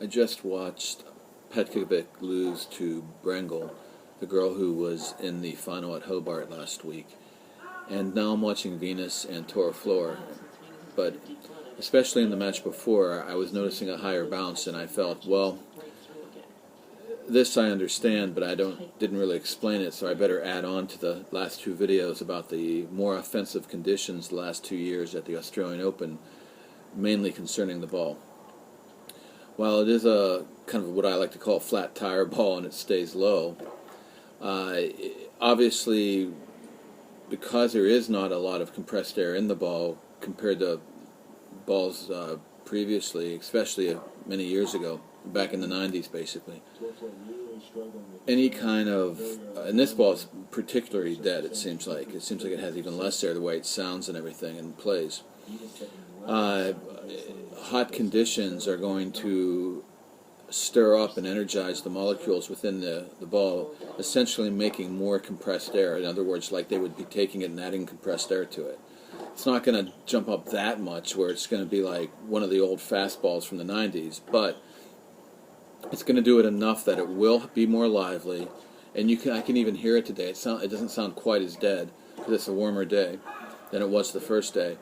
I just watched Petkovic lose to Brengel, the girl who was in the final at Hobart last week. And now I'm watching Venus and Tora Flor. But especially in the match before, I was noticing a higher bounce, and I felt, well, this I understand, but didn't really explain it, so I better add on to the last two videos about the more offensive conditions the last 2 years at the Australian Open, mainly concerning the ball. While it is a kind of what I like to call a flat tire ball and it stays low, obviously because there is not a lot of compressed air in the ball compared to balls previously, especially many years ago, back in the 90s basically, any kind of, and this ball is particularly dead, it seems like. It seems like it has even less air the way it sounds and everything and plays. Hot conditions are going to stir up and energize the molecules within the ball, essentially making more compressed air. In other words, like they would be taking it and adding compressed air to it. It's not going to jump up that much where it's going to be like one of the old fastballs from the 90s, but it's going to do it enough that it will be more lively, and I can even hear it today. It doesn't sound quite as dead because it's a warmer day than it was the first day,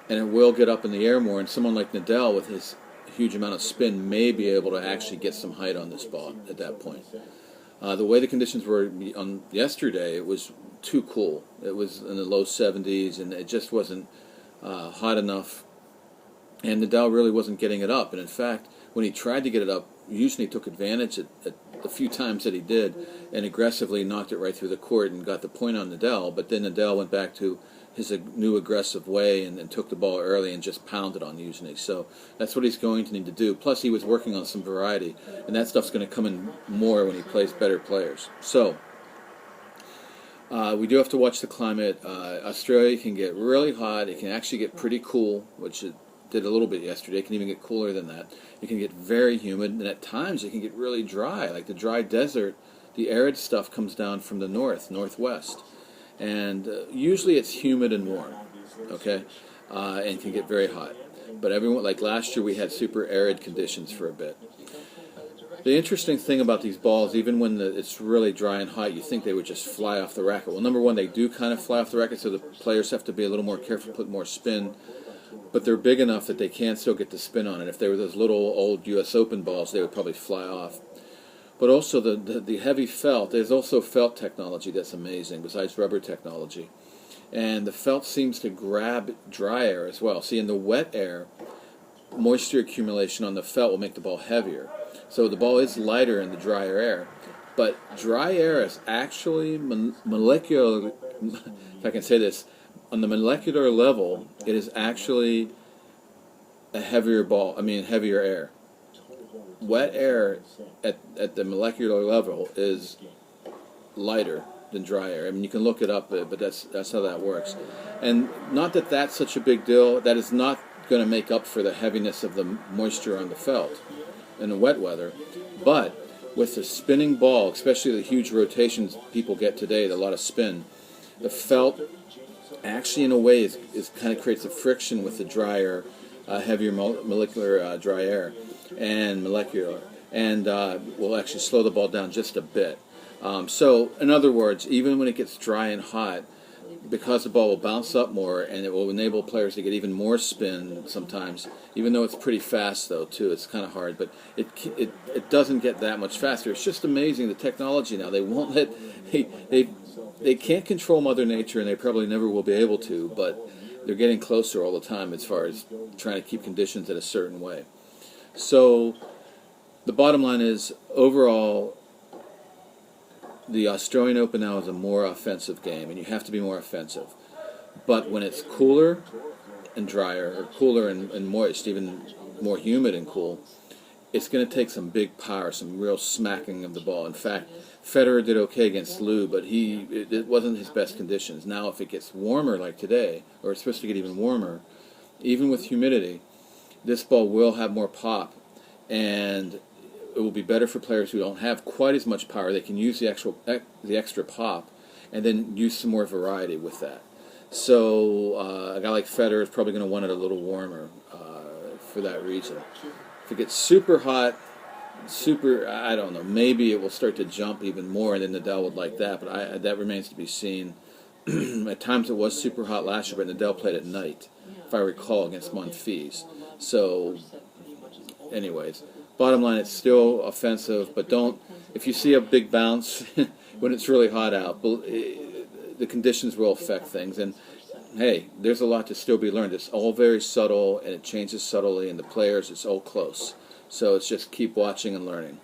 and it will get up in the air more, and someone like Nadal with his huge amount of spin may be able to actually get some height on this ball at that point. The way the conditions were on yesterday, it was too cool. It was in the low 70s, and it just wasn't hot enough, and Nadal really wasn't getting it up. And in fact, when he tried to get it up, usually took advantage at the few times that he did and aggressively knocked it right through the court and got the point on Nadal. But then Nadal went back to his new aggressive way and took the ball early and just pounded on Usually. So that's what he's going to need to do. Plus, he was working on some variety, and that stuff's going to come in more when he plays better players. So we do have to watch the climate. Australia can get really hot. It can actually get pretty cool, which it did a little bit yesterday. It can even get cooler than that. It can get very humid, and at times it can get really dry. Like the dry desert, the arid stuff comes down from the northwest. And usually it's humid and warm, okay, and can get very hot. But like last year, we had super arid conditions for a bit. The interesting thing about these balls, even when it's really dry and hot, you think they would just fly off the racket. Well, number one, they do kind of fly off the racket, so the players have to be a little more careful, put more spin. But they're big enough that they can still get the spin on it. If they were those little old U.S. Open balls, they would probably fly off. But also the heavy felt, there's also felt technology that's amazing, besides rubber technology. And the felt seems to grab dry air as well. See, in the wet air, moisture accumulation on the felt will make the ball heavier. So the ball is lighter in the drier air. But dry air is actually molecular, if I can say this, on the molecular level, it is actually a heavier heavier air. Wet air at the molecular level is lighter than dry air. I mean, you can look it up, but that's how that works. And not that that's such a big deal. That is not going to make up for the heaviness of the moisture on the felt in the wet weather. But with the spinning ball, especially the huge rotations people get today, a lot of spin, the felt actually in a way is kind of creates a friction with the drier, heavier molecular dry air and molecular, and will actually slow the ball down just a bit. So, in other words, even when it gets dry and hot, because the ball will bounce up more, and it will enable players to get even more spin sometimes, even though it's pretty fast, though, too. It's kind of hard, but it doesn't get that much faster. It's just amazing, the technology now. They won't let... They can't control Mother Nature, and they probably never will be able to, but they're getting closer all the time as far as trying to keep conditions in a certain way. So the bottom line is, overall, the Australian Open now is a more offensive game, and you have to be more offensive. But when it's cooler and drier, or cooler and moist, even more humid and cool, it's going to take some big power, some real smacking of the ball. In fact, Federer did okay against Lou, but it wasn't his best conditions. Now, if it gets warmer like today, or it's supposed to get even warmer, even with humidity, this ball will have more pop, and it will be better for players who don't have quite as much power. They can use the extra pop, and then use some more variety with that. So a guy like Federer is probably going to want it a little warmer for that reason. If it gets super hot, super. I don't know. Maybe it will start to jump even more, and then Nadal would like that. But that remains to be seen. At times it was super hot last year, but Nadal played at night, if I recall, against Monfils. So, anyways, bottom line, it's still offensive, but don't. If you see a big bounce when it's really hot out, the conditions will affect things. And hey, there's a lot to still be learned. It's all very subtle, and it changes subtly, and the players, it's all close. So it's just keep watching and learning.